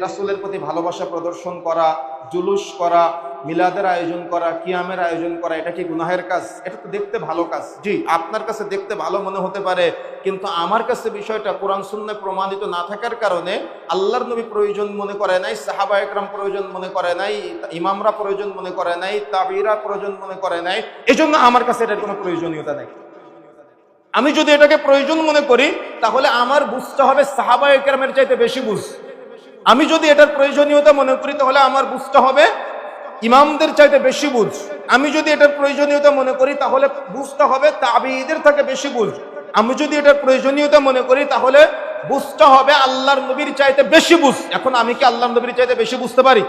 রাসূলের প্রতি ভালোবাসা প্রদর্শন করা, জুলুস করা, মিলাদের আয়োজন করা, কিয়ামের আয়োজন করা, এটা কি গুনাহের কাজ? এটা তো দেখতে ভালো কাজ। জি, আপনার কাছে দেখতে ভালো মনে হতে পারে, কিন্তু আমার কাছে বিষয়টা কোরআন সুন্নাহয় প্রমাণিত না থাকার কারণে আল্লাহর নবী প্রয়োজন মনে করে নাই, সাহাবা একরাম প্রয়োজন মনে করে নাই, ইমামরা প্রয়োজন মনে করে নাই, তাবিরা প্রয়োজন মনে করে নাই, এজন্য আমার কাছে এটার কোনো প্রয়োজনীয়তা নেই। আমি যদি এটাকে প্রয়োজন মনে করি তাহলে আমার বুঝতে হবে সাহাবা একরামের চাইতে বেশি বুঝ। আমি যদি এটার প্রয়োজনীয়তা মনে করি তাহলে আমার বুঝতে হবে ইমামদের চাইতে বেশি বুঝ। আমি যদি এটার প্রয়োজনীয়তা মনে করি তাহলে বুঝতে হবে তাবিঈদের থেকে বেশি বুঝ। আমি যদি এটার প্রয়োজনীয়তা মনে করি তাহলে বুঝতে হবে আল্লাহর নবীর চাইতে বেশি বুঝ। এখন আমি কি আল্লাহর নবীর চাইতে বেশি বুঝতে পারি?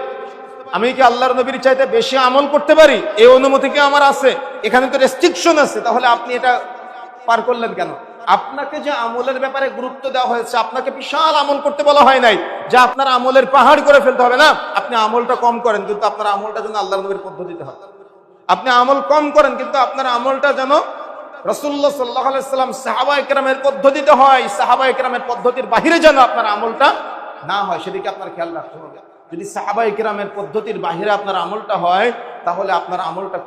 আমি কি আল্লাহর নবীর চাইতে বেশি আমল করতে পারি? এই অনুমতি কি আমার আছে? এখানে তো রেস্ট্রিকশন আছে। তাহলে আপনি এটা পার করলেন কেন? আপনাকে যে আমলের ব্যাপারে গুরুত্ব দেওয়া হয়েছে, আপনাকে বিশাল আমল করতে বলা হয় নাই যে আপনার আমলের পাহাড় করে ফেলতে হবে। না, আপনি আমলটা কম করেন, কিন্তু আপনার আমলটা যেন আল্লাহর নবীর পদ্ধতিতে হয়। আপনি আমল কম করেন, কিন্তু আপনার আমলটা যেন রাসূলুল্লাহ সাল্লাল্লাহু আলাইহি সাল্লাম সাহাবায়ে কেরামের পদ্ধতিতে হয়। সাহাবায়ে কেরামের পদ্ধতির বাহিরে যেন আপনার আমলটা না হয়, সেদিকে আপনার খেয়াল রাখতে হবে। যদি সাহাবায়ে কেরামের পদ্ধতির বাহিরে আপনার আমলটা হয় তাহলে আপনার আমলটা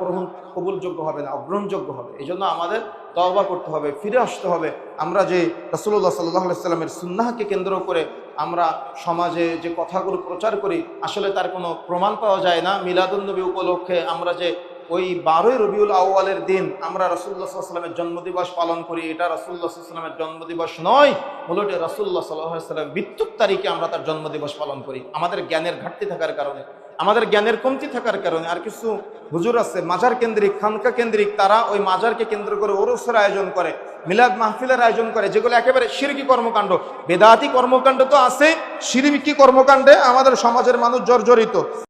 কবুলযোগ্য হবে না, অগ্রহণযোগ্য হবে। এই জন্য আমাদের তওবা করতে হবে, ফিরে আসতে হবে। আমরা যে রাসূলুল্লাহ সাল্লাল্লাহু আলাইহি সাল্লামের সুন্নাহকে কেন্দ্র করে আমরা সমাজে যে কথাগুলো প্রচার করি, আসলে তার কোনো প্রমাণ পাওয়া যায় না। মিলাদুন নবী উপলক্ষে আমরা যে ওই 12ই রবিউল আউয়ালের দিন আমরা রাসূলুল্লাহ সাল্লাল্লাহু আলাইহি সাল্লামের জন্মদিবস পালন করি, এটা রাসূলুল্লাহ সাল্লাল্লাহু আলাইহি সাল্লামের জন্মদিবস নয়, মূলত রাসূলুল্লাহ সাল্লাল্লাহু আলাইহি সাল্লামের মৃত্যুর তারিখে আমরা তার জন্মদিবস পালন করি। আমাদের জ্ঞানের ঘাটতি থাকার কারণে, আমাদের জ্ঞানের কমতি থাকার কারণে। আর কিছু হুজুর আছে মাজার কেন্দ্রিক, খানকা কেন্দ্রিক, তারা ওই মাজারকে কেন্দ্র করে ওরসের আয়োজন করে, মিলাদ মাহফিলের আয়োজন করে, যেগুলো একেবারে শিরকি কর্মকাণ্ড। বেদাতি কর্মকাণ্ড তো আছে, শিরকি কর্মকাণ্ডে আমাদের সমাজের মানুষ জর্জরিত।